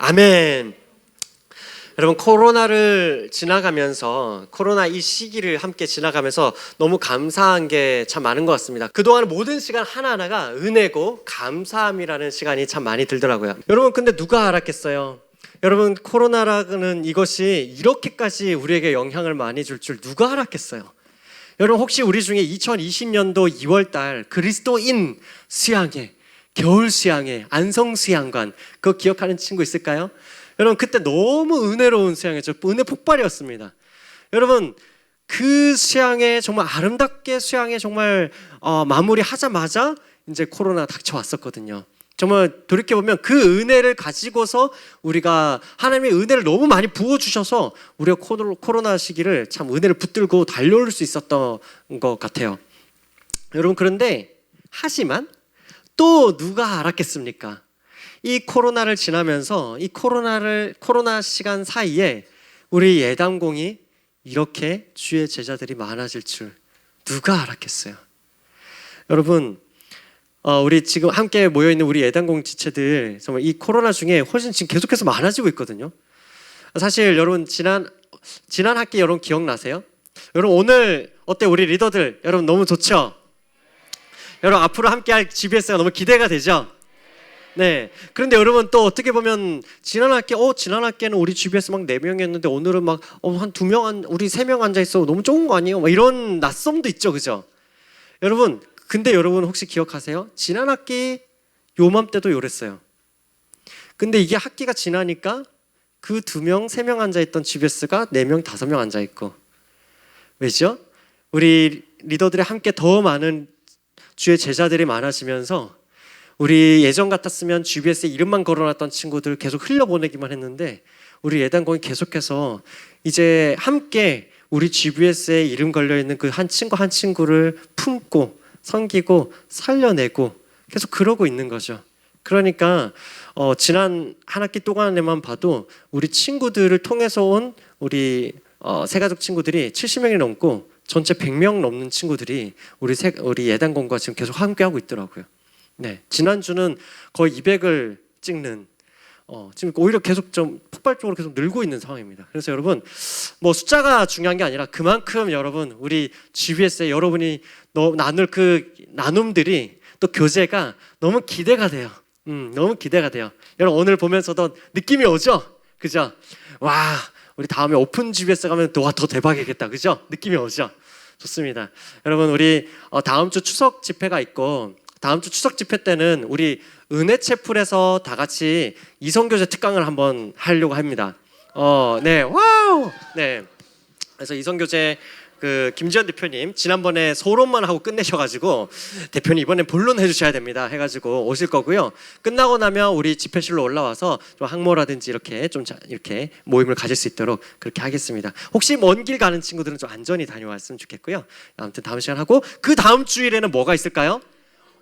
아멘. 여러분, 코로나를 지나가면서 코로나 이 시기를 함께 지나가면서 너무 감사한 게 참 많은 것 같습니다. 그동안 모든 시간 하나하나가 은혜고 감사함이라는 시간이 참 많이 들더라고요. 여러분, 근데 누가 알았겠어요? 여러분, 코로나라는 이것이 이렇게까지 우리에게 영향을 많이 줄 줄 누가 알았겠어요? 여러분, 혹시 우리 중에 2020년도 2월달 그리스도인 수양회, 겨울 수양회, 안성 수양관 그거 기억하는 친구 있을까요? 여러분, 그때 너무 은혜로운 수양회죠. 은혜 폭발이었습니다. 여러분, 그 수양회 정말 아름답게 수양회 정말 마무리하자마자 이제 코로나 닥쳐왔었거든요. 정말 돌이켜보면 그 은혜를 가지고서 우리가 하나님의 은혜를 너무 많이 부어주셔서 우리가 코로나 시기를 참 은혜를 붙들고 달려올 수 있었던 것 같아요. 여러분, 그런데 하지만 또 누가 알았겠습니까? 이 코로나를 지나면서 이 코로나 시간 사이에 우리 예담공이 이렇게 주의 제자들이 많아질 줄 누가 알았겠어요? 여러분, 우리 지금 함께 모여있는 우리 예단공 지체들 정말 이 코로나 중에 훨씬 지금 계속해서 많아지고 있거든요. 사실 여러분 지난 학기 여러분 기억나세요? 여러분 오늘 어때? 우리 리더들 여러분 너무 좋죠? 여러분 앞으로 함께할 GBS가 너무 기대가 되죠? 네. 그런데 여러분 또 어떻게 보면 지난 학기에는 우리 GBS 막 4명이었는데 오늘은 막 한 2명 우리 3명 앉아 있어 너무 적은 거 아니에요? 막 이런 낯섦도 있죠, 그죠? 여러분. 근데 여러분 혹시 기억하세요? 지난 학기 요맘때도 이랬어요. 근데 이게 학기가 지나니까 그 2명, 3명 앉아있던 GBS가 4명, 5명 앉아있고. 왜죠? 우리 리더들이 함께 더 많은 주의 제자들이 많아지면서 우리 예전 같았으면 GBS에 이름만 걸어놨던 친구들 계속 흘려보내기만 했는데 우리 예단공이 계속해서 이제 함께 우리 GBS에 이름 걸려있는 그 한 친구를 품고 섬기고 살려내고 계속 그러고 있는 거죠. 그러니까 지난 한 학기 동안에만 봐도 우리 친구들을 통해서 온 우리 새가족 친구들이 70명이 넘고 전체 100명 넘는 친구들이 우리 예단공과 지금 계속 함께하고 있더라고요. 네, 지난주는 거의 200을 찍는 지금 오히려 계속 좀 폭발적으로 계속 늘고 있는 상황입니다. 그래서 여러분 뭐 숫자가 중요한 게 아니라 그만큼 여러분 우리 GBS에 여러분이 나눌 그 나눔들이 또 교제가 너무 기대가 돼요. 너무 기대가 돼요. 여러분 오늘 보면서도 느낌이 오죠? 그죠? 와, 우리 다음에 오픈 GBS 가면 더 대박이겠다. 그죠? 느낌이 오죠? 좋습니다. 여러분 우리 다음 주 추석 집회가 있고 다음 주 추석 집회 때는 우리 은혜채플에서 다 같이 이성교제 특강을 한번 하려고 합니다. 네, 와우, 네. 그래서 이성교제 그 김지현 대표님 지난번에 소론만 하고 끝내셔가지고 대표님 이번엔 본론 해주셔야 됩니다. 해가지고 오실 거고요. 끝나고 나면 우리 집회실로 올라와서 좀 항모라든지 이렇게 모임을 가질 수 있도록 그렇게 하겠습니다. 혹시 먼 길 가는 친구들은 좀 안전히 다녀왔으면 좋겠고요. 아무튼 다음 시간 하고 그 다음 주일에는 뭐가 있을까요?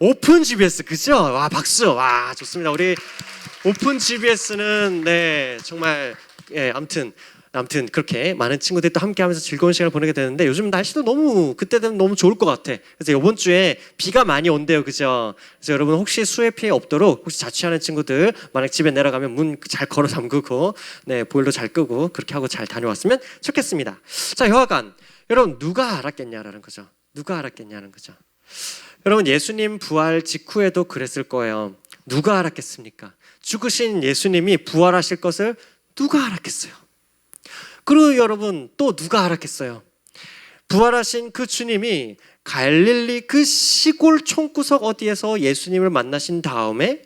오픈 GBS, 그죠? 와, 박수. 와, 좋습니다. 우리 오픈 GBS는 네, 정말 아무튼 그렇게 많은 친구들이 또 함께하면서 즐거운 시간을 보내게 되는데 요즘 날씨도 그때 되면 너무 좋을 것 같아. 그래서 이번 주에 비가 많이 온대요, 그죠? 그래서 여러분 혹시 수해 피해 없도록 혹시 자취하는 친구들 만약 집에 내려가면 문 잘 걸어 잠그고 네, 보일러 잘 끄고 그렇게 하고 잘 다녀왔으면 좋겠습니다. 자, 여하간 여러분 누가 알았겠냐는 거죠. 여러분 예수님 부활 직후에도 그랬을 거예요. 누가 알았겠습니까? 죽으신 예수님이 부활하실 것을 누가 알았겠어요? 그리고 여러분 또 누가 알았겠어요? 부활하신 그 주님이 갈릴리 그 시골 촌구석 어디에서 예수님을 만나신 다음에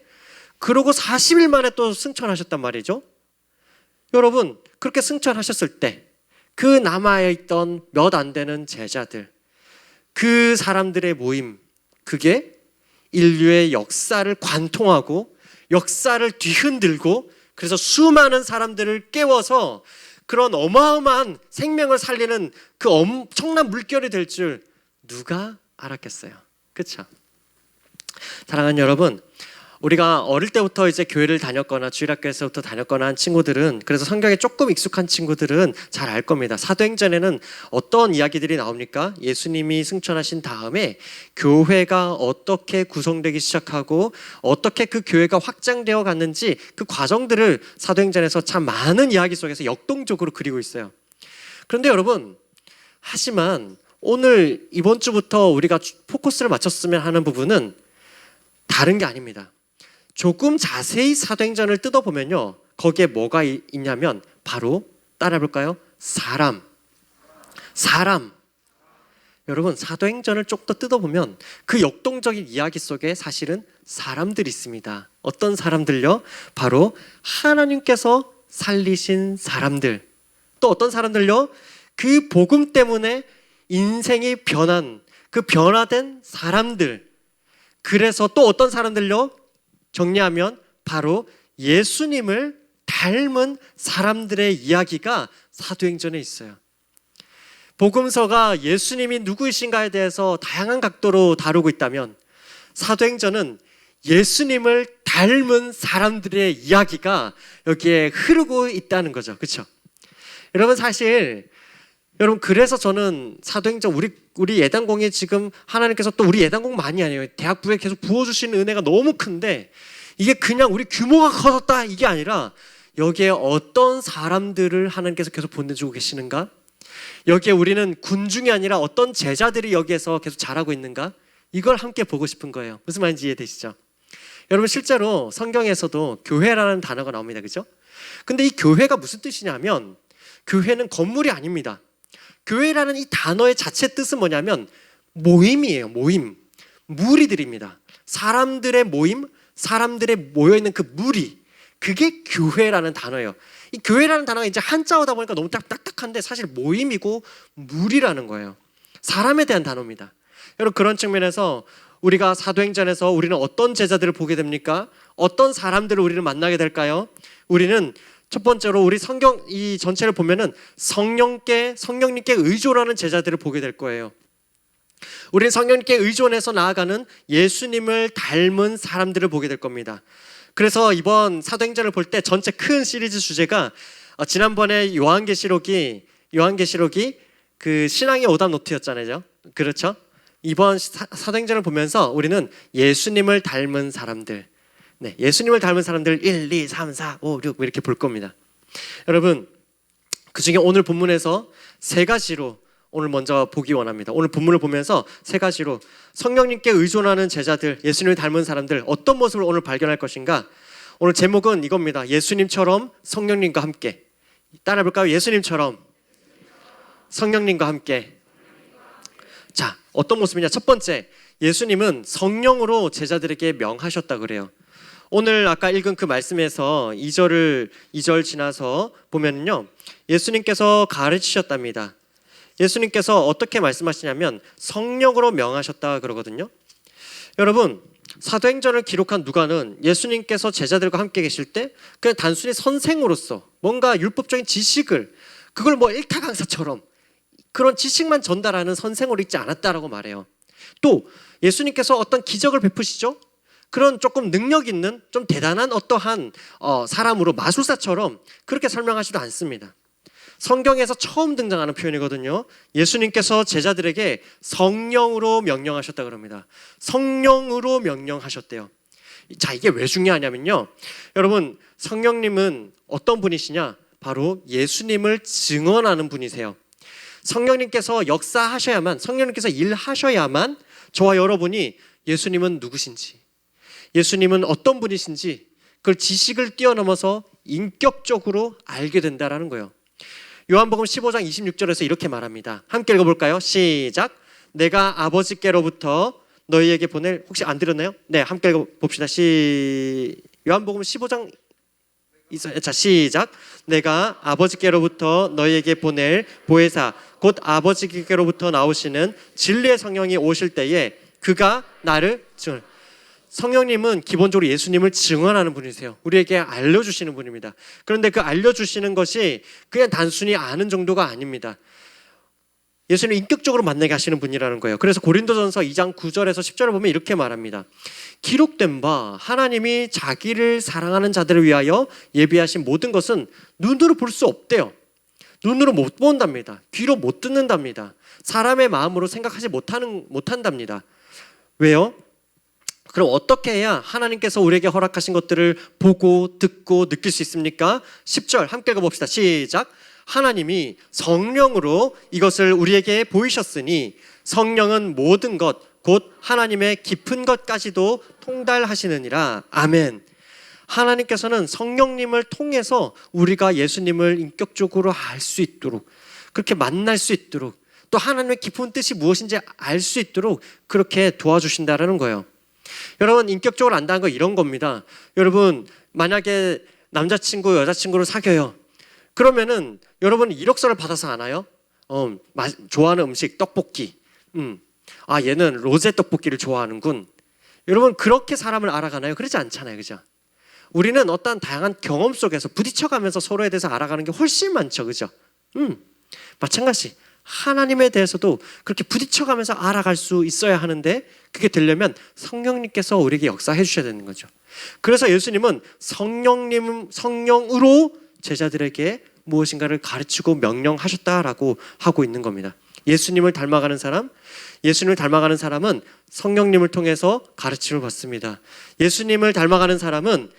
그러고 40일 만에 또 승천하셨단 말이죠. 여러분 그렇게 승천하셨을 때 그 남아있던 몇 안 되는 제자들 그 사람들의 모임 그게 인류의 역사를 관통하고 역사를 뒤흔들고 그래서 수많은 사람들을 깨워서 그런 어마어마한 생명을 살리는 그 엄청난 물결이 될 줄 누가 알았겠어요? 그렇죠? 사랑하는 여러분, 우리가 어릴 때부터 이제 교회를 다녔거나 주일학교에서부터 다녔거나 한 친구들은, 그래서 성경에 조금 익숙한 친구들은 잘 알 겁니다. 사도행전에는 어떤 이야기들이 나옵니까? 예수님이 승천하신 다음에 교회가 어떻게 구성되기 시작하고 어떻게 그 교회가 확장되어 갔는지 그 과정들을 사도행전에서 참 많은 이야기 속에서 역동적으로 그리고 있어요. 그런데 여러분, 하지만 오늘 이번 주부터 우리가 포커스를 맞췄으면 하는 부분은 다른 게 아닙니다. 조금 자세히 사도행전을 뜯어보면요, 거기에 뭐가 있냐면 바로 따라해볼까요? 사람. 여러분, 사도행전을 좀 더 뜯어보면 그 역동적인 이야기 속에 사실은 사람들이 있습니다. 어떤 사람들요? 바로 하나님께서 살리신 사람들. 또 어떤 사람들요? 그 복음 때문에 인생이 변한, 그 변화된 사람들. 그래서 또 어떤 사람들요? 정리하면 바로 예수님을 닮은 사람들의 이야기가 사도행전에 있어요. 복음서가 예수님이 누구이신가에 대해서 다양한 각도로 다루고 있다면, 사도행전은 예수님을 닮은 사람들의 이야기가 여기에 흐르고 있다는 거죠. 그렇죠? 여러분, 사실 여러분, 그래서 저는 사도행전, 우리 예단공에 지금 하나님께서 또 우리 예단공 많이 아니에요. 대학부에 계속 부어주시는 은혜가 너무 큰데, 이게 그냥 우리 규모가 커졌다 이게 아니라 여기에 어떤 사람들을 하나님께서 계속 보내주고 계시는가? 여기에 우리는 군중이 아니라 어떤 제자들이 여기에서 계속 자라고 있는가? 이걸 함께 보고 싶은 거예요. 무슨 말인지 이해되시죠? 여러분, 실제로 성경에서도 교회라는 단어가 나옵니다. 그죠? 근데 이 교회가 무슨 뜻이냐면, 교회는 건물이 아닙니다. 교회라는 이 단어의 자체 뜻은 뭐냐면 모임이에요. 모임. 무리들입니다. 사람들의 모임, 사람들의 모여있는 그 무리, 그게 교회라는 단어예요. 이 교회라는 단어가 이제 한자어다 보니까 너무 딱딱한데 사실 모임이고 무리라는 거예요. 사람에 대한 단어입니다. 여러분, 그런 측면에서 우리가 사도행전에서 우리는 어떤 제자들을 보게 됩니까? 어떤 사람들을 우리는 만나게 될까요? 우리는 첫 번째로 우리 성경 이 전체를 보면은 성령님께 의존하는 제자들을 보게 될 거예요. 우리는 성령님께 의존해서 나아가는 예수님을 닮은 사람들을 보게 될 겁니다. 그래서 이번 사도행전을 볼 때 전체 큰 시리즈 주제가 지난번에 요한계시록이 그 신앙의 오답 노트였잖아요. 그렇죠? 이번 사도행전을 보면서 우리는 예수님을 닮은 사람들, 예수님을 닮은 사람들 1, 2, 3, 4, 5, 6 이렇게 볼 겁니다. 여러분, 그중에 오늘 본문에서 세 가지로 오늘 먼저 보기 원합니다. 오늘 본문을 보면서 세 가지로 성령님께 의존하는 제자들, 예수님을 닮은 사람들, 어떤 모습을 오늘 발견할 것인가? 오늘 제목은 이겁니다. 예수님처럼 성령님과 함께. 따라해볼까요? 예수님처럼 성령님과 함께. 자, 어떤 모습이냐? 첫 번째, 예수님은 성령으로 제자들에게 명하셨다 그래요. 오늘 아까 읽은 그 말씀에서 2절 지나서 보면요, 예수님께서 가르치셨답니다. 예수님께서 어떻게 말씀하시냐면 성령으로 명하셨다 그러거든요. 여러분, 사도행전을 기록한 누가는 예수님께서 제자들과 함께 계실 때 그냥 단순히 선생으로서 뭔가 율법적인 지식을, 그걸 뭐 일타 강사처럼 그런 지식만 전달하는 선생으로 읽지 않았다라고 말해요. 또 예수님께서 어떤 기적을 베푸시죠? 그런 조금 능력 있는 좀 대단한 어떠한 사람으로, 마술사처럼 그렇게 설명하지도 않습니다. 성경에서 처음 등장하는 표현이거든요. 예수님께서 제자들에게 성령으로 명령하셨다 그럽니다. 성령으로 명령하셨대요. 자, 이게 왜 중요하냐면요, 여러분, 성령님은 어떤 분이시냐? 바로 예수님을 증언하는 분이세요. 성령님께서 역사하셔야만, 성령님께서 일하셔야만 저와 여러분이 예수님은 누구신지, 예수님은 어떤 분이신지 그걸 지식을 뛰어넘어서 인격적으로 알게 된다라는 거예요. 요한복음 15장 26절에서 이렇게 말합니다. 함께 읽어볼까요? 시작. 내가 아버지께로부터 너희에게 보낼, 혹시 안 들었나요? 네, 함께 읽어봅시다. 요한복음 15장, 자, 시작. 내가 아버지께로부터 너희에게 보낼 보혜사, 곧 아버지께로부터 나오시는 진리의 성령이 오실 때에 그가 나를 증언. 성령님은 기본적으로 예수님을 증언하는 분이세요. 우리에게 알려주시는 분입니다. 그런데 그 알려주시는 것이 그냥 단순히 아는 정도가 아닙니다. 예수님을 인격적으로 만나게 하시는 분이라는 거예요. 그래서 고린도전서 2장 9절에서 10절을 보면 이렇게 말합니다. 기록된 바 하나님이 자기를 사랑하는 자들을 위하여 예비하신 모든 것은 눈으로 볼 수 없대요. 눈으로 못 본답니다. 귀로 못 듣는답니다. 사람의 마음으로 생각하지 못한답니다. 왜요? 그럼 어떻게 해야 하나님께서 우리에게 허락하신 것들을 보고 듣고 느낄 수 있습니까? 10절 함께 읽어봅시다. 시작. 하나님이 성령으로 이것을 우리에게 보이셨으니 성령은 모든 것 곧 하나님의 깊은 것까지도 통달하시느니라. 아멘. 하나님께서는 성령님을 통해서 우리가 예수님을 인격적으로 알 수 있도록, 그렇게 만날 수 있도록, 또 하나님의 깊은 뜻이 무엇인지 알 수 있도록 그렇게 도와주신다는 거예요. 여러분, 인격적으로 안다는 거 이런 겁니다. 여러분, 만약에 남자친구 여자친구를 사귀어요. 그러면은 여러분 이력서를 받아서 아나요? 좋아하는 음식 떡볶이. 얘는 로제 떡볶이를 좋아하는군. 여러분, 그렇게 사람을 알아가나요? 그러지 않잖아요, 그죠? 우리는 어떤 다양한 경험 속에서 부딪혀가면서 서로에 대해서 알아가는 게 훨씬 많죠, 그죠? 마찬가지. 하나님에 대해서도 그렇게 부딪혀가면서 알아갈 수 있어야 하는데, 그게 되려면 성령님께서 우리에게 역사해 주셔야 되는 거죠. 그래서 예수님은 성령으로 제자들에게 무엇인가를 가르치고 명령하셨다라고 하고 있는 겁니다. 예수님을 닮아가는 사람은 성령님을 통해서 가르침을 받습니다. 예수님을 닮아가는 사람은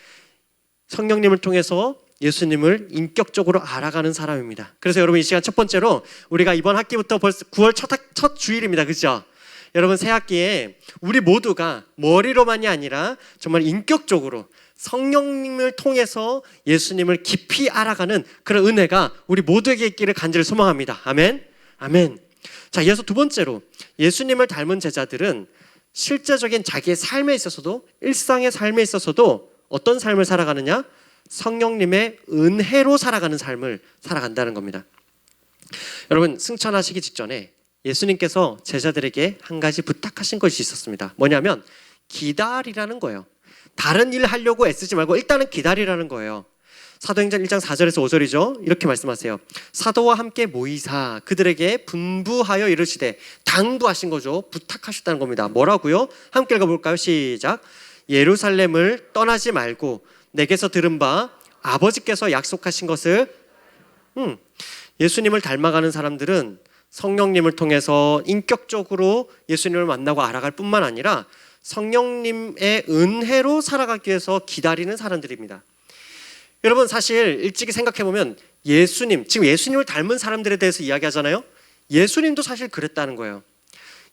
성령님을 통해서 예수님을 인격적으로 알아가는 사람입니다. 그래서 여러분, 이 시간 첫 번째로 우리가 이번 학기부터 벌써 9월 첫 주일입니다. 그렇죠? 여러분, 새 학기에 우리 모두가 머리로만이 아니라 정말 인격적으로 성령님을 통해서 예수님을 깊이 알아가는 그런 은혜가 우리 모두에게 있기를 간절히 소망합니다. 아멘. 아멘. 자, 이어서 두 번째로 예수님을 닮은 제자들은 실제적인 자기의 삶에 있어서도, 일상의 삶에 있어서도 어떤 삶을 살아가느냐? 성령님의 은혜로 살아가는 삶을 살아간다는 겁니다. 여러분, 승천하시기 직전에 예수님께서 제자들에게 한 가지 부탁하신 것이 있었습니다. 뭐냐면 기다리라는 거예요. 다른 일 하려고 애쓰지 말고 일단은 기다리라는 거예요. 사도행전 1장 4절에서 5절이죠. 이렇게 말씀하세요. 사도와 함께 모이사 그들에게 분부하여 이르시되, 당부하신 거죠. 부탁하셨다는 겁니다. 뭐라고요? 함께 읽어볼까요? 시작. 예루살렘을 떠나지 말고 내게서 들은 바 아버지께서 약속하신 것을. 예수님을 닮아가는 사람들은 성령님을 통해서 인격적으로 예수님을 만나고 알아갈 뿐만 아니라 성령님의 은혜로 살아가기 위해서 기다리는 사람들입니다. 여러분, 사실 일찍이 생각해보면 지금 예수님을 닮은 사람들에 대해서 이야기하잖아요. 예수님도 사실 그랬다는 거예요.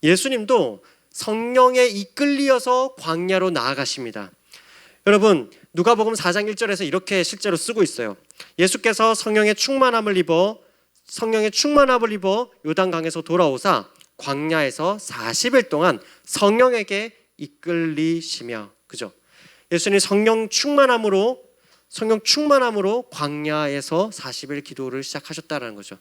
예수님도 성령에 이끌리어서 광야로 나아가십니다. 여러분, 누가복음 4장 1절에서 이렇게 실제로 쓰고 있어요. 예수께서 성령의 충만함을 입어 요단강에서 돌아오사 광야에서 40일 동안 성령에게 이끌리시며. 그죠? 예수님 성령 충만함으로 광야에서 40일 기도를 시작하셨다는 거죠.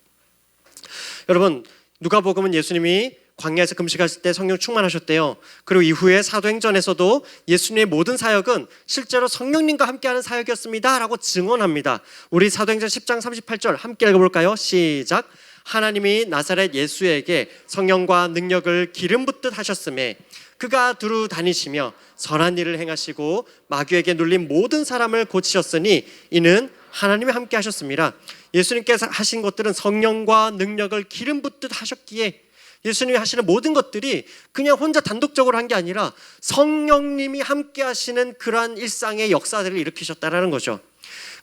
여러분, 누가복음은 예수님이 광야에서 금식하실 때 성령 충만하셨대요. 그리고 이후에 사도행전에서도 예수님의 모든 사역은 실제로 성령님과 함께하는 사역이었습니다 라고 증언합니다. 우리 사도행전 10장 38절 함께 읽어볼까요? 시작. 하나님이 나사렛 예수에게 성령과 능력을 기름 붓듯 하셨음에 그가 두루 다니시며 선한 일을 행하시고 마귀에게 눌린 모든 사람을 고치셨으니 이는 하나님이 함께 하셨습니다. 예수님께서 하신 것들은 성령과 능력을 기름 붓듯 하셨기에, 예수님이 하시는 모든 것들이 그냥 혼자 단독적으로 한 게 아니라 성령님이 함께 하시는 그러한 일상의 역사들을 일으키셨다는 거죠.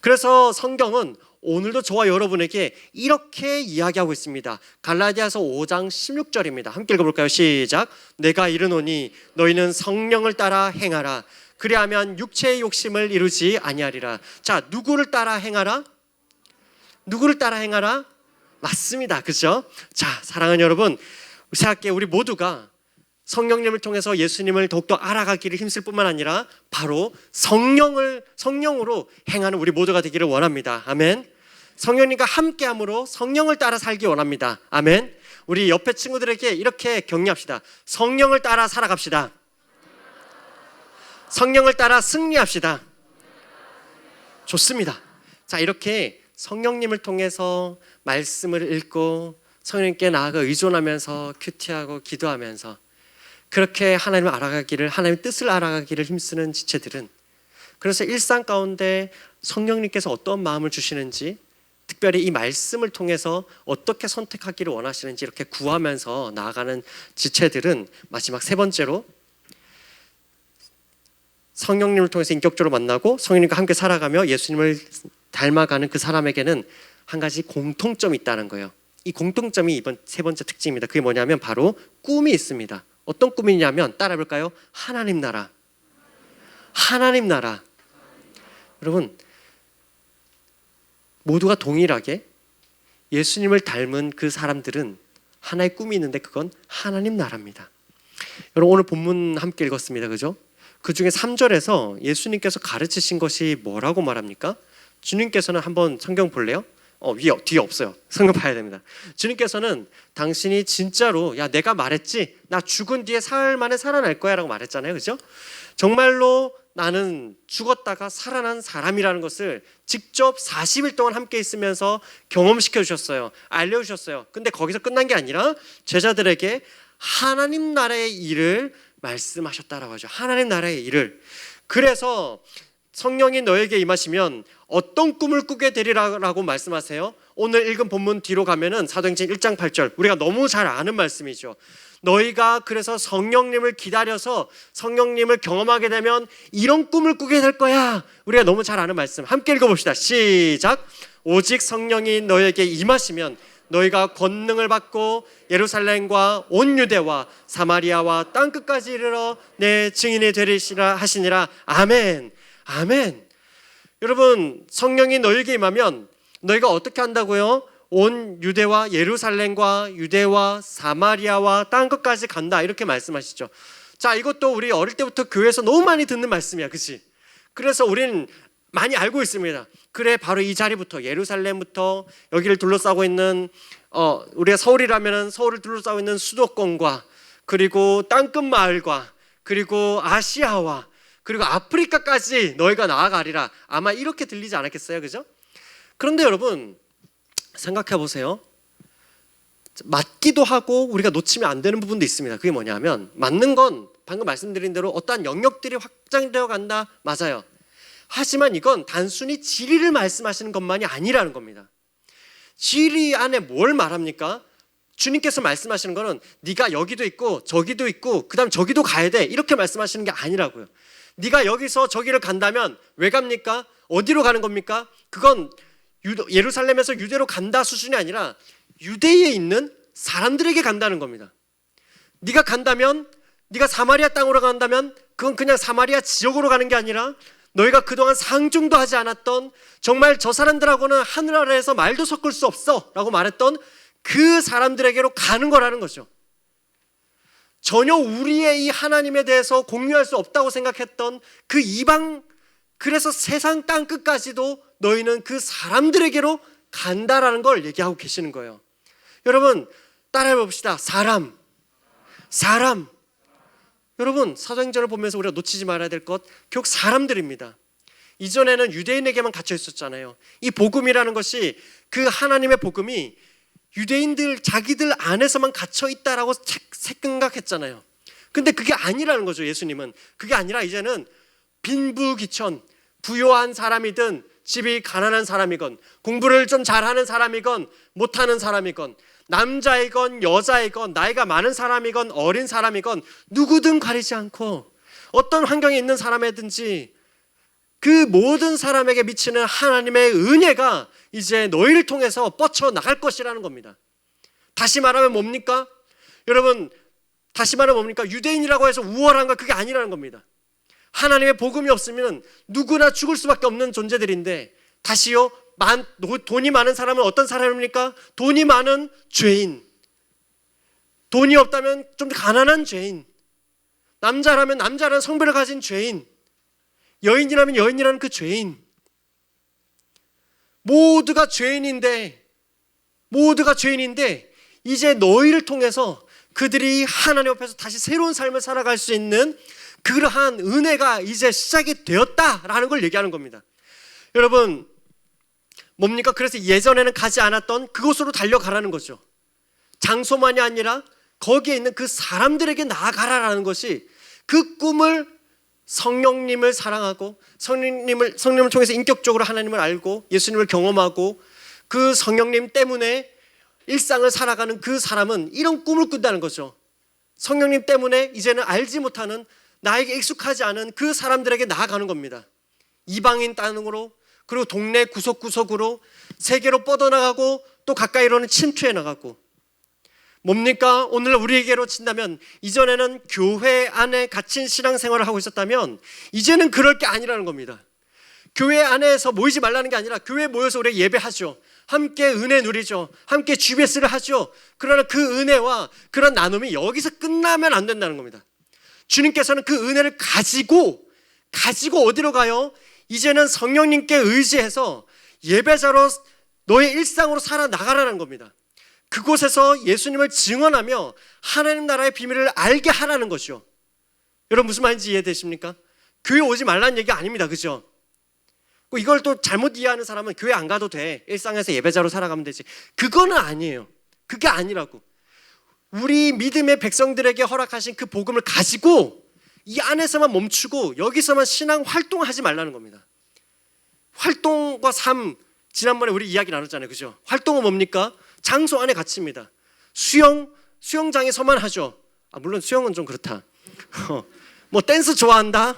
그래서 성경은 오늘도 저와 여러분에게 이렇게 이야기하고 있습니다. 갈라디아서 5장 16절입니다. 함께 읽어볼까요? 시작. 내가 이르노니 너희는 성령을 따라 행하라. 그리하면 육체의 욕심을 이루지 아니하리라. 자, 누구를 따라 행하라? 누구를 따라 행하라? 맞습니다. 그렇죠? 자, 사랑하는 여러분, 새학기에 우리 모두가 성령님을 통해서 예수님을 더욱더 알아가기를 힘쓸 뿐만 아니라 바로 성령으로 행하는 우리 모두가 되기를 원합니다. 아멘. 성령님과 함께함으로 성령을 따라 살기 원합니다. 아멘. 우리 옆에 친구들에게 이렇게 격려합시다. 성령을 따라 살아갑시다. 성령을 따라 승리합시다. 좋습니다. 자, 이렇게 성령님을 통해서 말씀을 읽고 성령님께 나아가 의존하면서 큐티하고 기도하면서 그렇게 하나님을 알아가기를, 하나님의 뜻을 알아가기를 힘쓰는 지체들은, 그래서 일상 가운데 성령님께서 어떤 마음을 주시는지, 특별히 이 말씀을 통해서 어떻게 선택하기를 원하시는지 이렇게 구하면서 나아가는 지체들은, 마지막 세 번째로 성령님을 통해서 인격적으로 만나고 성령님과 함께 살아가며 예수님을 닮아가는 그 사람에게는 한 가지 공통점이 있다는 거예요. 이 공통점이 이번 세 번째 특징입니다. 그게 뭐냐면 바로 꿈이 있습니다. 어떤 꿈이냐면, 따라해볼까요? 하나님 나라. 하나님 나라. 여러분, 모두가 동일하게 예수님을 닮은 그 사람들은 하나의 꿈이 있는데 그건 하나님 나라입니다. 여러분, 오늘 본문 함께 읽었습니다. 그죠? 그 중에 3절에서 예수님께서 가르치신 것이 뭐라고 말합니까? 주님께서는 한번 성경 볼래요? 뒤에 없어요. 성경 봐야 됩니다. 주님께서는 당신이 진짜로, 야, 내가 말했지, 나 죽은 뒤에 사흘 만에 살아날 거야 라고 말했잖아요. 그죠? 정말로 나는 죽었다가 살아난 사람이라는 것을 직접 40일 동안 함께 있으면서 경험시켜 주셨어요. 알려주셨어요. 근데 거기서 끝난 게 아니라 제자들에게 하나님 나라의 일을 말씀하셨다라고 하죠. 하나님 나라의 일을. 그래서 성령이 너에게 임하시면 어떤 꿈을 꾸게 되리라고 말씀하세요. 오늘 읽은 본문 뒤로 가면은 사도행전 1장 8절, 우리가 너무 잘 아는 말씀이죠. 너희가 그래서 성령님을 기다려서 성령님을 경험하게 되면 이런 꿈을 꾸게 될 거야. 우리가 너무 잘 아는 말씀 함께 읽어봅시다. 시작. 오직 성령이 너에게 임하시면 너희가 권능을 받고 예루살렘과 온 유대와 사마리아와 땅끝까지 이르러 내 증인이 되리시라 하시니라. 아멘. 아멘. 여러분, 성령이 너에게 임하면 너희가 어떻게 한다고요? 온 유대와 예루살렘과 유대와 사마리아와 땅끝까지 간다, 이렇게 말씀하시죠. 자, 이것도 우리 어릴 때부터 교회에서 너무 많이 듣는 말씀이야, 그치? 그래서 우리는 많이 알고 있습니다. 그래, 바로 이 자리부터, 예루살렘부터 여기를 둘러싸고 있는 우리가 서울이라면 서울을 둘러싸고 있는 수도권과, 그리고 땅끝 마을과, 그리고 아시아와, 그리고 아프리카까지 너희가 나아가리라. 아마 이렇게 들리지 않았겠어요, 그죠? 그런데 여러분, 생각해 보세요. 맞기도 하고 우리가 놓치면 안 되는 부분도 있습니다. 그게 뭐냐면, 맞는 건 방금 말씀드린 대로 어떠한 영역들이 확장되어 간다, 맞아요. 하지만 이건 단순히 진리를 말씀하시는 것만이 아니라는 겁니다. 진리 안에 뭘 말합니까? 주님께서 말씀하시는 거는 네가 여기도 있고 저기도 있고 그 다음 저기도 가야 돼, 이렇게 말씀하시는 게 아니라고요. 네가 여기서 저기를 간다면 왜 갑니까? 어디로 가는 겁니까? 그건 예루살렘에서 유대로 간다 수준이 아니라 유대에 있는 사람들에게 간다는 겁니다. 네가 간다면, 네가 사마리아 땅으로 간다면 그건 그냥 사마리아 지역으로 가는 게 아니라 너희가 그동안 상종도 하지 않았던, 정말 저 사람들하고는 하늘 아래에서 말도 섞을 수 없어 라고 말했던 그 사람들에게로 가는 거라는 거죠. 전혀 우리의 이 하나님에 대해서 공유할 수 없다고 생각했던 그 이방, 그래서 세상 땅 끝까지도 너희는 그 사람들에게로 간다라는 걸 얘기하고 계시는 거예요. 여러분, 따라해 봅시다. 사람. 여러분, 사도행전을 보면서 우리가 놓치지 말아야 될 것, 결국 사람들입니다. 이전에는 유대인에게만 갇혀 있었잖아요. 이 복음이라는 것이, 그 하나님의 복음이 유대인들 자기들 안에서만 갇혀 있다라고 생각했잖아요. 근데 그게 아니라는 거죠. 예수님은 그게 아니라 이제는 빈부귀천, 부유한 사람이든 집이 가난한 사람이건, 공부를 좀 잘하는 사람이건 못하는 사람이건, 남자이건 여자이건, 나이가 많은 사람이건 어린 사람이건 누구든 가리지 않고 어떤 환경에 있는 사람이든지 그 모든 사람에게 미치는 하나님의 은혜가 이제 너희를 통해서 뻗쳐나갈 것이라는 겁니다. 다시 말하면 뭡니까? 여러분, 다시 말하면 뭡니까? 유대인이라고 해서 우월한 거, 그게 아니라는 겁니다. 하나님의 복음이 없으면 누구나 죽을 수밖에 없는 존재들인데, 다시요, 돈이 많은 사람은 어떤 사람입니까? 돈이 많은 죄인, 돈이 없다면 좀 가난한 죄인, 남자라면 남자라는 성별을 가진 죄인, 여인이라면 여인이라는 그 죄인, 모두가 죄인인데 이제 너희를 통해서 그들이 하나님 앞에서 다시 새로운 삶을 살아갈 수 있는 그러한 은혜가 이제 시작이 되었다라는 걸 얘기하는 겁니다. 여러분, 뭡니까? 그래서 예전에는 가지 않았던 그곳으로 달려가라는 거죠. 장소만이 아니라 거기에 있는 그 사람들에게 나아가라라는 것이, 그 꿈을 성령님을 사랑하고 성령님을 통해서 인격적으로 하나님을 알고 예수님을 경험하고 그 성령님 때문에 일상을 살아가는 그 사람은 이런 꿈을 꾼다는 거죠. 성령님 때문에 이제는 알지 못하는, 나에게 익숙하지 않은 그 사람들에게 나아가는 겁니다. 이방인 땅으로, 그리고 동네 구석구석으로, 세계로 뻗어나가고 또 가까이로는 침투해 나가고. 뭡니까? 오늘 우리에게로 친다면, 이전에는 교회 안에 갇힌 신앙생활을 하고 있었다면 이제는 그럴 게 아니라는 겁니다. 교회 안에서 모이지 말라는 게 아니라 교회에 모여서 우리가 예배하죠. 함께 은혜 누리죠. 함께 GBS를 하죠. 그러나 그 은혜와 그런 나눔이 여기서 끝나면 안 된다는 겁니다. 주님께서는 그 은혜를 가지고 어디로 가요? 이제는 성령님께 의지해서 예배자로 너의 일상으로 살아나가라는 겁니다. 그곳에서 예수님을 증언하며 하나님 나라의 비밀을 알게 하라는 거죠. 여러분, 무슨 말인지 이해되십니까? 교회 오지 말라는 얘기 아닙니다. 그죠? 이걸 또 잘못 이해하는 사람은 교회 안 가도 돼, 일상에서 예배자로 살아가면 되지. 그거는 아니에요. 그게 아니라고. 우리 믿음의 백성들에게 허락하신 그 복음을 가지고 이 안에서만 멈추고 여기서만 신앙 활동하지 말라는 겁니다. 활동과 삶, 지난번에 우리 이야기 나눴잖아요. 그죠? 활동은 뭡니까? 장소 안에 갇힙니다. 수영장에서만 하죠. 물론 수영은 좀 그렇다. 뭐 댄스 좋아한다?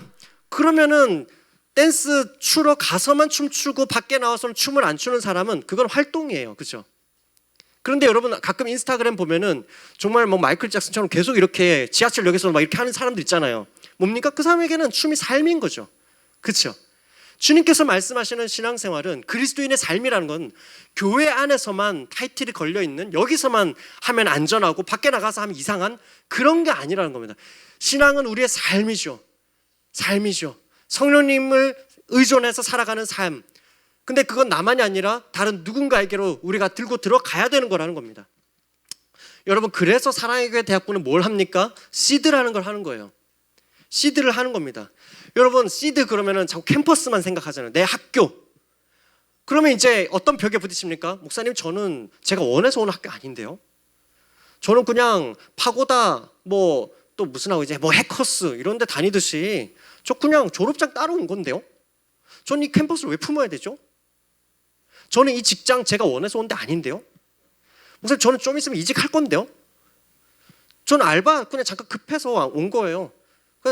그러면은 댄스 추러 가서만 춤추고 밖에 나와서는 춤을 안 추는 사람은 그건 활동이에요. 그죠? 그런데 여러분, 가끔 인스타그램 보면은 정말 뭐 마이클 잭슨처럼 계속 이렇게 지하철역에서 막 이렇게 하는 사람들 있잖아요. 뭡니까? 그 사람에게는 춤이 삶인 거죠. 그렇죠? 주님께서 말씀하시는 신앙생활은, 그리스도인의 삶이라는 건 교회 안에서만 타이틀이 걸려있는, 여기서만 하면 안전하고 밖에 나가서 하면 이상한 그런 게 아니라는 겁니다. 신앙은 우리의 삶이죠. 성령님을 의존해서 살아가는 삶. 근데 그건 나만이 아니라 다른 누군가에게로 우리가 들고 들어가야 되는 거라는 겁니다. 여러분, 그래서 사랑의 교회 대학부는 뭘 합니까? 시드라는 걸 하는 거예요. 시드를 하는 겁니다. 여러분, 시드 그러면은 자꾸 캠퍼스만 생각하잖아요. 내 학교. 그러면 이제 어떤 벽에 부딪힙니까? 목사님, 저는 제가 원해서 온 학교 아닌데요. 저는 그냥 파고다, 뭐 또 무슨 하고 이제 뭐 해커스 이런 데 다니듯이 저 그냥 졸업장 따러 온 건데요. 저는 이 캠퍼스를 왜 품어야 되죠? 저는 이 직장 제가 원해서 온 데 아닌데요. 목사님, 저는 좀 있으면 이직할 건데요. 저는 알바 그냥 잠깐 급해서 온 거예요.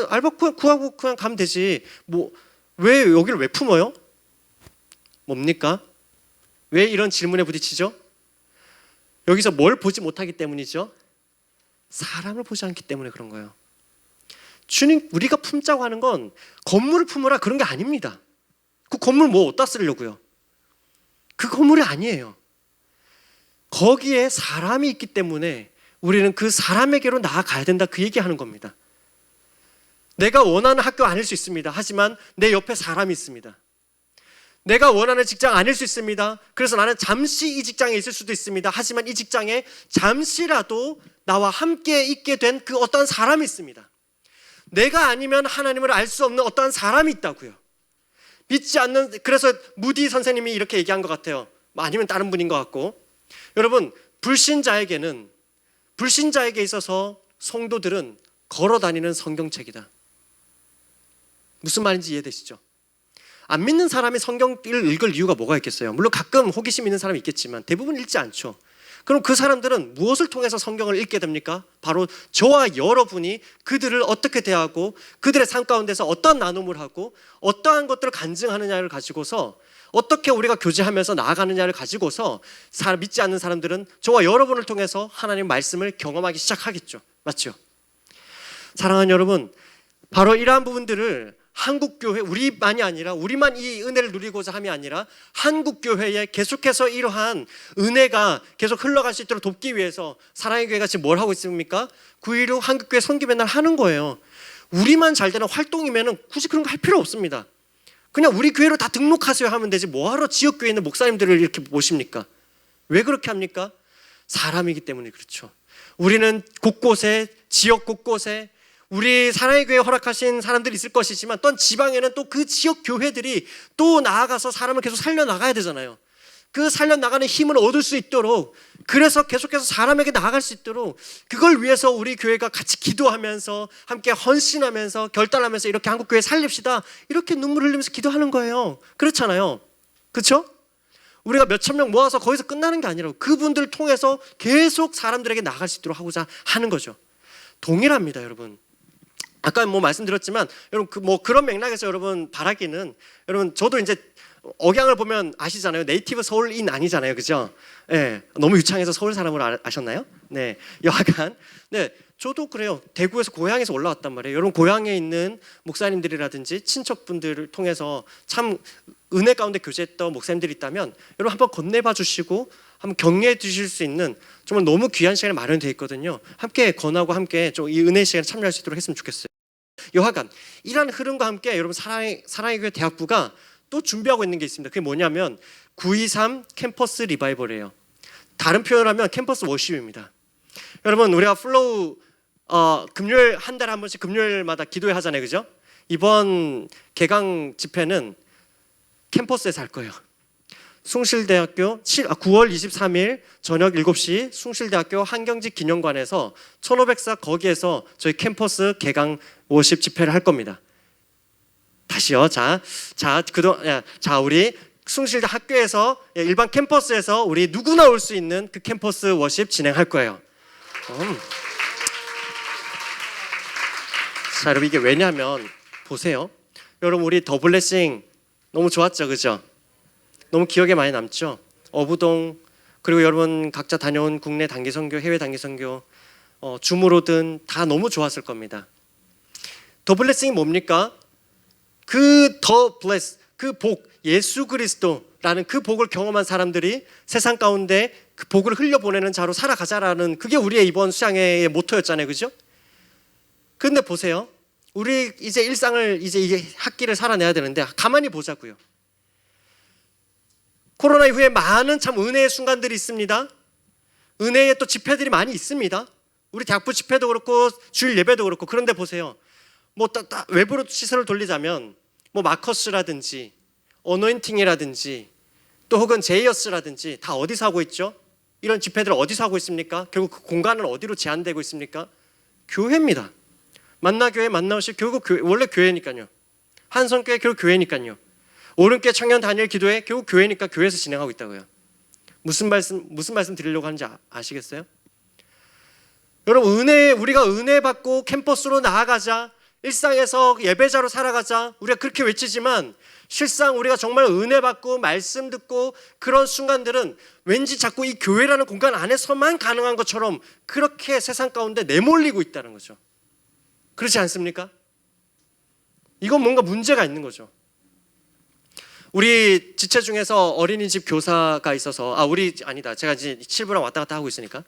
알바 구하고 그냥 가면 되지. 뭐 왜 여기를 왜 품어요? 뭡니까? 왜 이런 질문에 부딪히죠? 여기서 뭘 보지 못하기 때문이죠? 사람을 보지 않기 때문에 그런 거예요. 주님, 우리가 품자고 하는 건 건물을 품으라 그런 게 아닙니다. 그 건물 뭐 어디다 쓰려고요? 그 건물이 아니에요. 거기에 사람이 있기 때문에 우리는 그 사람에게로 나아가야 된다, 그 얘기하는 겁니다. 내가 원하는 학교 아닐 수 있습니다. 하지만 내 옆에 사람이 있습니다. 내가 원하는 직장 아닐 수 있습니다. 그래서 나는 잠시 이 직장에 있을 수도 있습니다. 하지만 이 직장에 잠시라도 나와 함께 있게 된 그 어떠한 사람이 있습니다. 내가 아니면 하나님을 알 수 없는 어떠한 사람이 있다고요. 믿지 않는, 그래서 무디 선생님이 이렇게 얘기한 것 같아요. 아니면 다른 분인 것 같고. 여러분, 불신자에게 있어서 성도들은 걸어다니는 성경책이다. 무슨 말인지 이해되시죠? 안 믿는 사람이 성경을 읽을 이유가 뭐가 있겠어요? 물론 가끔 호기심 있는 사람이 있겠지만 대부분 읽지 않죠. 그럼 그 사람들은 무엇을 통해서 성경을 읽게 됩니까? 바로 저와 여러분이 그들을 어떻게 대하고 그들의 삶 가운데서 어떠한 나눔을 하고 어떠한 것들을 간증하느냐를 가지고서, 어떻게 우리가 교제하면서 나아가느냐를 가지고서 믿지 않는 사람들은 저와 여러분을 통해서 하나님 말씀을 경험하기 시작하겠죠. 맞죠? 사랑하는 여러분, 바로 이러한 부분들을 한국교회, 우리만이 아니라, 우리만 이 은혜를 누리고자 함이 아니라 한국교회에 계속해서 이러한 은혜가 계속 흘러갈 수 있도록 돕기 위해서 사랑의 교회가 지금 뭘 하고 있습니까? 9.16 한국교회 선교 맨날 하는 거예요. 우리만 잘 되는 활동이면 굳이 그런 거 할 필요 없습니다. 그냥 우리 교회로 다 등록하세요 하면 되지, 뭐하러 지역교회에 있는 목사님들을 이렇게 모십니까? 왜 그렇게 합니까? 사람이기 때문에 그렇죠. 우리는 곳곳에, 지역 곳곳에 우리 사랑의 교회에 허락하신 사람들이 있을 것이지만, 또 지방에는 또 그 지역 교회들이 또 나아가서 사람을 계속 살려나가야 되잖아요. 그 살려나가는 힘을 얻을 수 있도록, 그래서 계속해서 사람에게 나아갈 수 있도록, 그걸 위해서 우리 교회가 같이 기도하면서 함께 헌신하면서 결단하면서 이렇게 한국교회 살립시다, 이렇게 눈물 흘리면서 기도하는 거예요. 그렇잖아요. 그렇죠? 우리가 몇천 명 모아서 거기서 끝나는 게 아니라 그분들을 통해서 계속 사람들에게 나아갈 수 있도록 하고자 하는 거죠. 동일합니다, 여러분. 아까 말씀드렸지만 여러분 그런 맥락에서 여러분 바라기는, 여러분 저도 이제 억양을 보면 아시잖아요. 네이티브 서울인 아니잖아요, 그죠? 네, 너무 유창해서 서울 사람으로 아셨나요? 네, 여하간 네, 저도 그래요. 대구에서 고향에서 올라왔단 말이에요. 여러분 고향에 있는 목사님들이라든지 친척분들을 통해서 참 은혜 가운데 교제했던 목사님들이 있다면 여러분 한번 건네봐 주시고 한번 격려해 주실 수 있는 정말 너무 귀한 시간이 마련되어 있거든요. 함께 권하고 함께 좀 이 은혜 시간에 참여할 수 있도록 했으면 좋겠어요. 여하간 이러한 흐름과 함께 여러분 사랑의 교회 대학부가 또 준비하고 있는 게 있습니다. 그게 뭐냐면 923 캠퍼스 리바이벌이에요. 다른 표현을 하면 캠퍼스 워십입니다. 여러분 우리가 플로우 금요일 한 달에 한 번씩 금요일마다 기도회 하잖아요, 그죠? 이번 개강 집회는 캠퍼스에서 할 거예요. 숭실대학교 9월 23일 저녁 7시 숭실대학교 한경직 기념관에서 1500사 거기에서 저희 캠퍼스 개강 워십 집회를 할 겁니다. 다시요. 자, 우리 숭실대 학교에서 일반 캠퍼스에서 우리 누구나 올 수 있는 그 캠퍼스 워십 진행할 거예요. 자, 여러분 이게 왜냐면 보세요. 여러분 우리 더 블레싱 너무 좋았죠, 그죠? 너무 기억에 많이 남죠? 어부동, 그리고 여러분 각자 다녀온 국내 단기 선교, 해외 단기 선교, 줌으로든 다 너무 좋았을 겁니다. 더 블레싱이 뭡니까? 그 더 블레스, 그 복, 예수 그리스도라는 그 복을 경험한 사람들이 세상 가운데 그 복을 흘려보내는 자로 살아가자라는, 그게 우리의 이번 수양회의 모토였잖아요, 그죠? 근데 보세요. 우리 이제 일상을, 이제 이게 학기를 살아내야 되는데 가만히 보자고요. 코로나 이후에 많은 참 은혜의 순간들이 있습니다. 은혜의 또 집회들이 많이 있습니다. 우리 대학부 집회도 그렇고 주일 예배도 그렇고. 그런데 보세요. 외부로 시선을 돌리자면 마커스라든지 어노인팅이라든지 또 혹은 제이어스라든지 다 어디서 하고 있죠? 이런 집회들을 어디서 하고 있습니까? 결국 그 공간은 어디로 제한되고 있습니까? 교회입니다. 만나교회, 만나오실 결국 교회, 원래 교회니까요. 한성교회 결국 교회니까요. 오른교회 청년 단일 기도회 결국 교회니까 교회에서 진행하고 있다고요. 무슨 말씀 드리려고 하는지 아시겠어요? 여러분 우리가 은혜 받고 캠퍼스로 나아가자, 일상에서 예배자로 살아가자, 우리가 그렇게 외치지만 실상 우리가 정말 은혜 받고 말씀 듣고 그런 순간들은 왠지 자꾸 이 교회라는 공간 안에서만 가능한 것처럼 그렇게 세상 가운데 내몰리고 있다는 거죠. 그렇지 않습니까? 이건 뭔가 문제가 있는 거죠. 우리 지체 중에서 어린이집 교사가 있어서 제가 이제 7부랑 왔다 갔다 하고 있으니까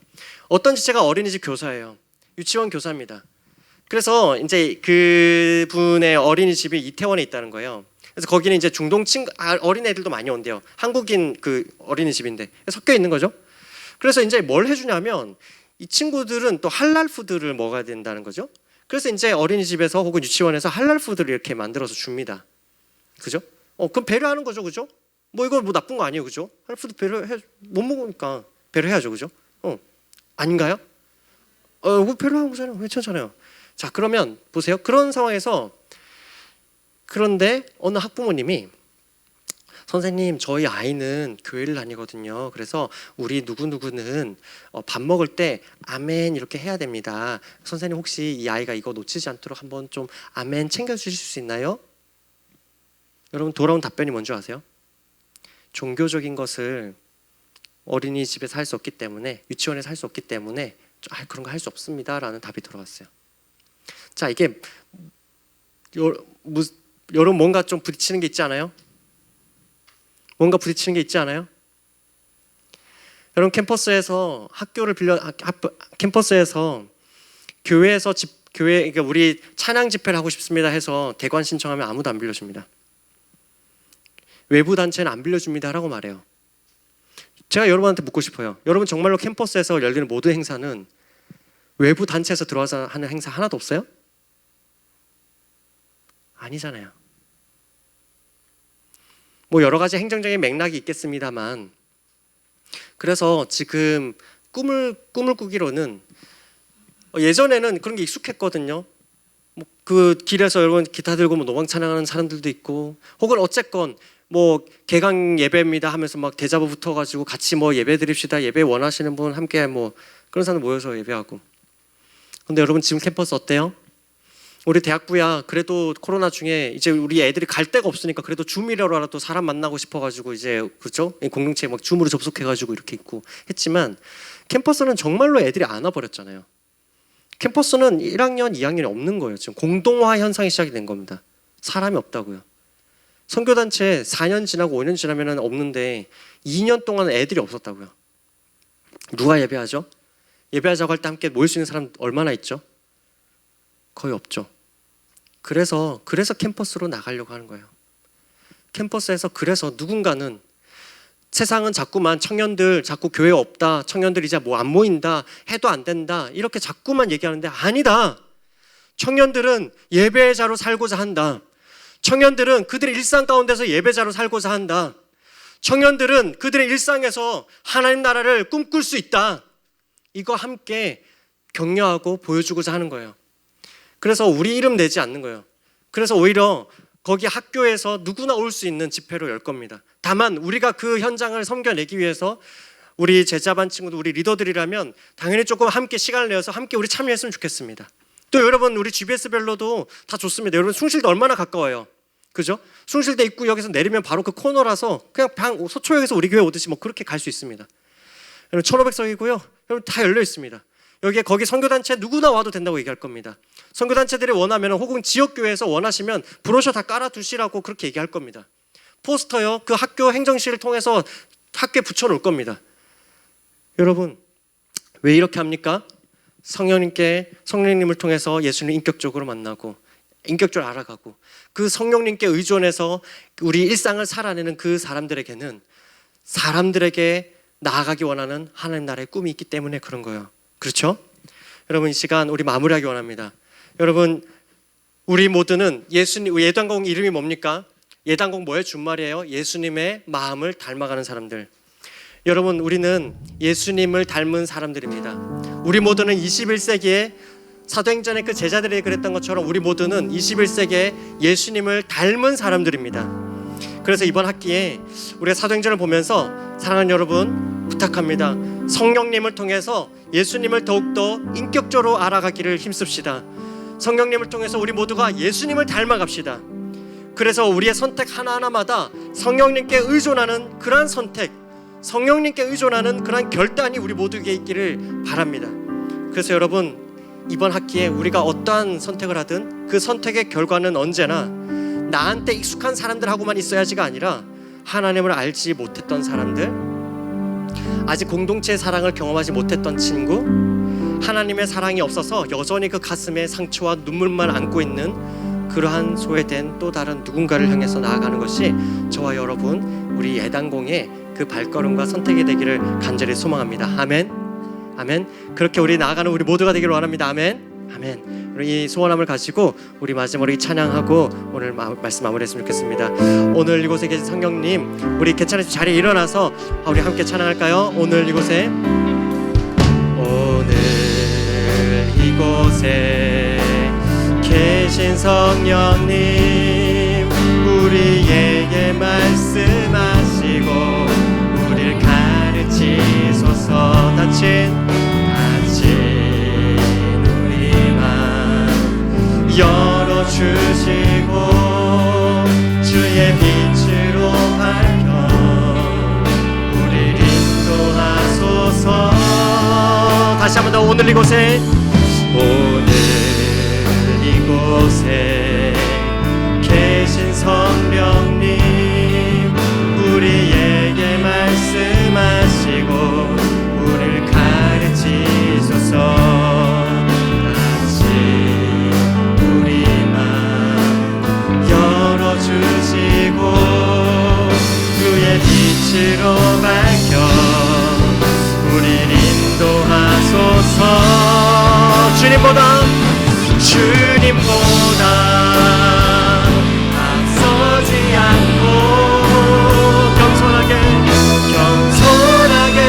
어떤 지체가 어린이집 교사예요. 유치원 교사입니다. 그래서 이제 그분의 어린이집이 이태원에 있다는 거예요. 그래서 거기는 이제 중동 어린 애들도 많이 온대요. 한국인 그 어린이집인데 섞여 있는 거죠. 그래서 이제 뭘 해주냐면 이 친구들은 또 할랄 푸드를 먹어야 된다는 거죠. 그래서 이제 어린이집에서 혹은 유치원에서 할랄 푸드를 이렇게 만들어서 줍니다. 그죠? 그럼 배려하는 거죠, 그죠? 이거 나쁜 거 아니에요, 그죠? 할랄 푸드 못 먹으니까 배려해야죠, 그죠? 아닌가요? 배려하는 거잖아요. 괜찮잖아요. 자, 그러면 보세요. 그런 상황에서 그런데 어느 학부모님이 선생님, 저희 아이는 교회를 다니거든요. 그래서 우리 누구누구는 밥 먹을 때 아멘 이렇게 해야 됩니다. 선생님 혹시 이 아이가 이거 놓치지 않도록 한번 좀 아멘 챙겨주실 수 있나요? 여러분 돌아온 답변이 뭔지 아세요? 종교적인 것을 어린이집에서 할 수 없기 때문에, 유치원에서 할 수 없기 때문에 그런 거 할 수 없습니다 라는 답이 돌아왔어요. 자, 이게 여러분 뭔가 좀 부딪히는 게 있지 않아요? 뭔가 부딪히는 게 있지 않아요? 여러분 캠퍼스에서 캠퍼스에서 교회에서 그러니까 우리 찬양 집회를 하고 싶습니다 해서 대관 신청하면 아무도 안 빌려줍니다. 외부 단체는 안 빌려줍니다라고 말해요. 제가 여러분한테 묻고 싶어요. 여러분 정말로 캠퍼스에서 열리는 모든 행사는 외부 단체에서 들어와서 하는 행사 하나도 없어요? 아니잖아요. 여러 가지 행정적인 맥락이 있겠습니다만 그래서 지금 꿈을 꾸기로는 예전에는 그런 게 익숙했거든요. 뭐 그 길에서 여러분 기타 들고 뭐 노방 찬양하는 사람들도 있고, 혹은 어쨌건 뭐 개강 예배입니다 하면서 막 대자보 붙어가지고 같이 뭐 예배 드립시다, 예배 원하시는 분 함께 뭐 그런 사람 모여서 예배하고. 근데 여러분 지금 캠퍼스 어때요? 우리 대학부야 그래도 코로나 중에 이제 우리 애들이 갈 데가 없으니까 그래도 줌이라도 사람 만나고 싶어가지고 이제 그렇죠? 공동체 막 줌으로 접속해가지고 이렇게 있고 했지만, 캠퍼스는 정말로 애들이 안 와버렸잖아요. 캠퍼스는 1학년, 2학년이 없는 거예요. 지금 공동화 현상이 시작이 된 겁니다. 사람이 없다고요. 선교단체 4년 지나고 5년 지나면 없는데 2년 동안 애들이 없었다고요. 누가 예배하죠? 예배하자고 할 때 함께 모일 수 있는 사람 얼마나 있죠? 거의 없죠. 그래서 캠퍼스로 나가려고 하는 거예요. 캠퍼스에서 그래서 누군가는 세상은 자꾸만 청년들 자꾸 교회 없다, 청년들 이제 뭐 안 모인다, 해도 안 된다 이렇게 자꾸만 얘기하는데, 아니다. 청년들은 예배자로 살고자 한다. 청년들은 그들의 일상 가운데서 예배자로 살고자 한다. 청년들은 그들의 일상에서 하나님 나라를 꿈꿀 수 있다. 이거 함께 격려하고 보여주고자 하는 거예요. 그래서 우리 이름 내지 않는 거예요. 그래서 오히려 거기 학교에서 누구나 올 수 있는 집회로 열 겁니다. 다만 우리가 그 현장을 섬겨내기 위해서 우리 제자반 친구들, 우리 리더들이라면 당연히 조금 함께 시간을 내어서 함께 우리 참여했으면 좋겠습니다. 또 여러분 우리 GBS별로도 다 좋습니다. 여러분 숭실대 얼마나 가까워요, 그죠? 숭실대 입구역에서 내리면 바로 그 코너라서 그냥 서초역에서 우리 교회 오듯이 뭐 그렇게 갈 수 있습니다. 여러분 1500석이고요. 여러분 다 열려 있습니다. 여기에 거기 선교단체 누구나 와도 된다고 얘기할 겁니다. 선교단체들이 원하면 혹은 지역교회에서 원하시면 브로셔 다 깔아두시라고 그렇게 얘기할 겁니다. 포스터요, 그 학교 행정실을 통해서 학교에 붙여놓을 겁니다. 여러분 왜 이렇게 합니까? 성령님을 통해서 예수님을 인격적으로 만나고 인격적으로 알아가고 그 성령님께 의존해서 우리 일상을 살아내는 그 사람들에게는 사람들에게 나아가기 원하는 하나님 나라의 꿈이 있기 때문에 그런 거예요. 그렇죠? 여러분 이 시간 우리 마무리하기 원합니다. 여러분 우리 모두는 예단공 이름이 뭡니까? 예단공 뭐의 준말이에요? 예수님의 마음을 닮아가는 사람들. 여러분 우리는 예수님을 닮은 사람들입니다. 우리 모두는 21세기에 사도행전의 그 제자들이 그랬던 것처럼 우리 모두는 21세기에 예수님을 닮은 사람들입니다. 그래서 이번 학기에 우리가 사도행전을 보면서 사랑하는 여러분 부탁합니다. 성령님을 통해서 예수님을 더욱더 인격적으로 알아가기를 힘씁시다. 성령님을 통해서 우리 모두가 예수님을 닮아갑시다. 그래서 우리의 선택 하나하나마다 성령님께 의존하는 그러한 선택, 성령님께 의존하는 그러한 결단이 우리 모두에게 있기를 바랍니다. 그래서 여러분 이번 학기에 우리가 어떠한 선택을 하든 그 선택의 결과는 언제나 나한테 익숙한 사람들하고만 있어야지가 아니라 하나님을 알지 못했던 사람들, 아직 공동체의 사랑을 경험하지 못했던 친구, 하나님의 사랑이 없어서 여전히 그 가슴에 상처와 눈물만 안고 있는 그러한 소외된 또 다른 누군가를 향해서 나아가는 것이 저와 여러분 우리 예단공의 그 발걸음과 선택이 되기를 간절히 소망합니다. 아멘. 아멘. 그렇게 우리 나아가는 우리 모두가 되기를 원합니다. 아멘. 아멘. 이 소원함을 가지고 우리 마지막으로 찬양하고 오늘 말씀 마무리했으면 좋겠습니다. 오늘 이곳에 계신 성령님, 우리 괜찮으시면 자리에 일어나서 우리 함께 찬양할까요? 오늘 이곳에, 오늘 이곳에 계신 성령님, 우리에게 말씀하시고 우리를 가르치소서. 다친 열어주시고 주의 빛으로 밝혀 우리를 인도하소서. 다시 한 번 더. 오늘 이곳에, 오늘 이곳에 계신 성령님, 우리에게 말씀하시고 우리를 가르치소서. 주시고 주의 빛으로 밝혀 우리를 인도하소서. 주님보다 앞서지 않고 겸손하게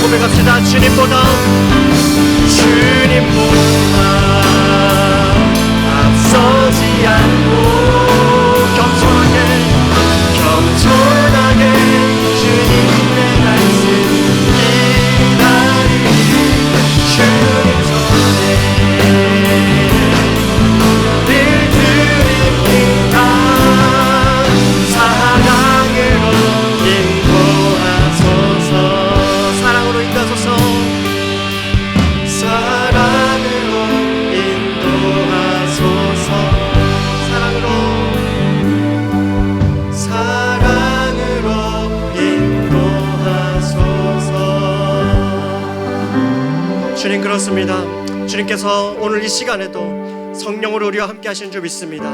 고백합시다. 주님보다 앞서지 않고 겸손하게 주님의 말씀 기다리니 주님 손에 늘 드립니다. 사랑으로 인도하소서. 사랑으로 인도하소서. 사랑으로 인도하소서. 사랑으로 인도하소서. 주님, 그렇습니다. 주님께서 오늘 이 시간에도 성령으로 우리와 함께 하시는 줄 믿습니다.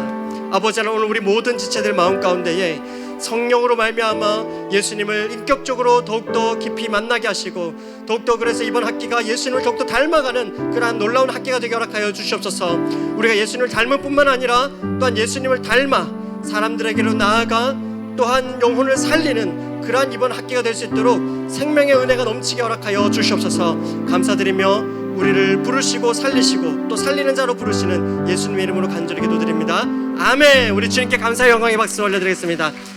아버지 하나님, 오늘 우리 모든 지체들 마음 가운데에 성령으로 말미암아 예수님을 인격적으로 더욱더 깊이 만나게 하시고, 더욱더 그래서 이번 학기가 예수님을 더욱더 닮아가는 그러한 놀라운 학기가 되게 허락하여 주시옵소서. 우리가 예수님을 닮을 뿐만 아니라 또한 예수님을 닮아 사람들에게로 나아가 또한 영혼을 살리는 그러한 이번 학기가 될 수 있도록 생명의 은혜가 넘치게 허락하여 주시옵소서. 감사드리며 우리를 부르시고 살리시고 또 살리는 자로 부르시는 예수님의 이름으로 간절히 기도드립니다. 아멘. 우리 주님께 감사의 영광의 박수 올려드리겠습니다.